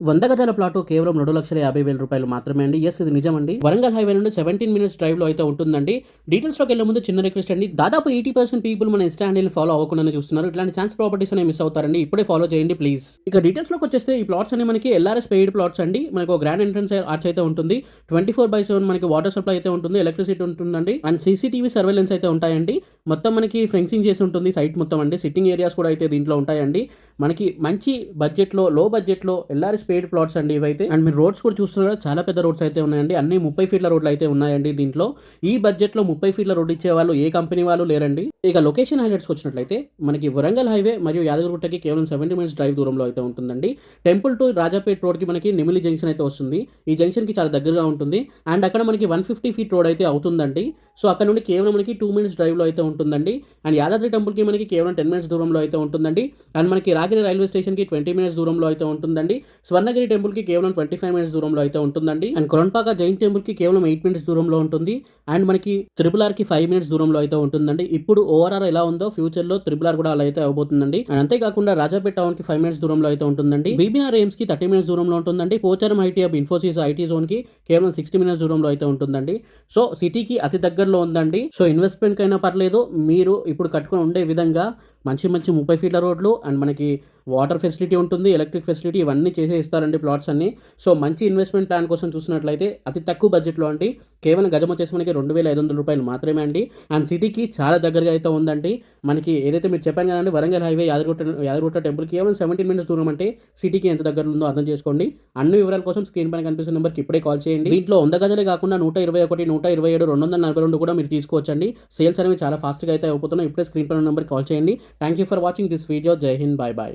100 గజాల ప్లాటు కేవలం 2,50,000 మాత్రమే అండి. యెస్, ఇది నిజమండి. వరంగల్ హైవే నుండి 17 మినిట్స్ డ్రైవ్‌లో అయితే ఉంటుందండి. డీటెయిల్స్‌లోకెళ్ళే ముందు చిన్న రిక్వెస్ట్ అండి. దాదాపు 80% పీపుల్ మన ఇన్‌స్టా హ్యాండిల్‌ని ఫాలో అవ్వకుండానే చూస్తున్నారు. ఇట్లాంటి ఛాన్స్ ప్రాపర్టీస్ అనేవి మిస్ అవుతారండి. ఇప్పుడే ఫాలో చేయండి ప్లీజ్. ఇక డీటెయిల్స్‌లోకొచ్చేస్తే ఈ ప్లాట్స్ అన్ని మనకి ఎల్ఆర్ఎస్ పెయిడ్ ప్లాట్స్ అండి. మనకు గ్రాండ్ ఎంట్రన్స్ ఆర్చ్ అయితే ఉంటుంది. 24/7 మనకి వాటర్ సప్లై అయితే ఉంటుంది. ఎలక్ట్రిసిటీ ఉంటుందండి. అండ్ సీసీటీవీ సర్వేలెన్స్ అయితే ఉంటాయండి. మొత్తం మనకి ఫెన్సింగ్ చేసి ఉంటుంది సైట్ మొత్తం అండి. సిట్టింగ్ ఏరియాస్ కూడా అయితే దీంట్లో ఉంటాయండి. మనకి మంచి బడ్జెట్‌లో, లో బడ్జెట్‌లో ఎల్ఆర్ఎస్ పెయిడ్ ప్లాట్స్ అండి ఇవైతే. అండ్ మీరు రోడ్స్ కూడా చూస్తున్నారు, చాలా పెద్ద రోడ్స్ అయితే ఉన్నాయండి. అన్ని 30 ఫీట్ల రోడ్లు అయితే ఉన్నాయండి దీంట్లో. ఈ బడ్జెట్‌లో 30 ఫీట్ల రోడ్ ఇచ్చే వాళ్ళు ఏ కంపెనీ వాళ్ళు లేరండి. ఇక లొకేషన్ హైలైట్స్‌కి వచ్చినట్లయితే మనకి వరంగల్ హైవే మరియు యాదగిరిగుట్టకి కేవలం 70 మినిట్స్ డ్రైవ్ దూరంలో అయితే ఉంటుందండి. టెంపుల్ టు రాజాపేట్ రోడ్‌కి మనకి నిమిలి జంక్షన్ అయితే వస్తుంది. ఈ జంక్షన్‌కి చాలా దగ్గరగా ఉంటుంది. అండ్ అక్కడ మనకి 150 ఫీట్ రోడ్ అయితే అవుతుందండి. సో అక్కడ నుండి కేవలం మనకి 2 మినిట్స్ డ్రైవ్‌లో అయితే ఉంటుందండి. అండ్ యాదాద్రి టెంపుల్‌కి మనకి కేవలం 10 మినిట్స్ దూరంలో అయితే ఉంటుందండి. అండ్ మనకి రాగిరి రైల్వే స్టేషన్‌కి 20 మినిట్స్ దూరంలో అయితే ఉంటుందండి. స్వర్ణగిరి టెంపుల్‌కి కేవలం 25 మినిట్స్ దూరంలో అయితే ఉంటుందండి. అండ్ కొరణపాక జైన్ టెంపుల్‌కి కేవలం 8 మినిట్స్ దూరంలో ఉంటుంది. అండ్ మనకి త్రిపుల్ ఆర్‌కి 5 మినిట్స్ దూరంలో అయితే ఉంటుందండి. ఇప్పుడు ఓఆర్ఆర్ ఎలా ఉందో ఫ్యూచర్‌లో త్రిపుల్ ఆర్ కూడా అలా అయితే అవబోతుందండి. అండ్ అంతేకాకుండా రాజాపేట టౌన్‌కి 5 మినిట్స్ దూరంలో అయితే ఉంటుందండి. బీబీఆర్ ఎయిమ్స్‌కి 30 మినిట్స్ దూరంలో ఉంటుందండి. Pocharam IT hub Infosys IT జోన్‌కి కేవలం 60 మినిట్స్ దూరంలో అయితే ఉంటుందండి. సో సిటీకి అతి దగ్గరలో ఉందండి. సో ఇన్వెస్ట్‌మెంట్‌కైనా పర్లేదు. మీరు ఇప్పుడు కట్టుకొని ఉండే విధంగా మంచి మంచి 30 ఫీట్ల రోడ్లు అండ్ మనకి వాటర్ ఫెసిలిటీ ఉంటుంది, ఎలక్ట్రిక్ ఫెసిలిటీ ఇవన్నీ చేసే ఇస్తారండి ప్లాట్స్ అన్నీ. సో మంచి ఇన్వెస్ట్‌మెంట్ ప్లాన్ కోసం చూసినట్లయితే అతి తక్కువ బడ్జెట్‌లో అండి. కేవలం గజం వచ్చేసి మనకి రూ. 2,500 మాత్రమే అండి. అండ్ సిటీకి చాలా దగ్గరగా అయితే ఉందండి. మనకి ఏదైతే మీరు చెప్పాను కదండీ, వరంగల్ హైవే యాదగిరిగుట్ట టెంపుల్ కేవలం 17 మినిట్స్ దూరం అంటే సిటీకి ఎంత దగ్గరలో ఉందో అర్థం చేసుకోండి. అన్ని వివరాల కోసం స్క్రీన్ పైన కనిపిస్తున్న నెంబర్‌కి ఇప్పుడే కాల్ చేయండి. దీంట్లో 100 గజాలే కాకుండా 121, 127, 242 కూడా మీరు తీసుకోవచ్చండి. సేల్స్ అనేవి చాలా ఫాస్ట్‌గా అయితే అయిపోతున్నాయి. ఇప్పుడే స్క్రీన్ పైన నెంబర్‌కి కాల్ చేయండి. Thank you for watching this video. జై హింద్. By by.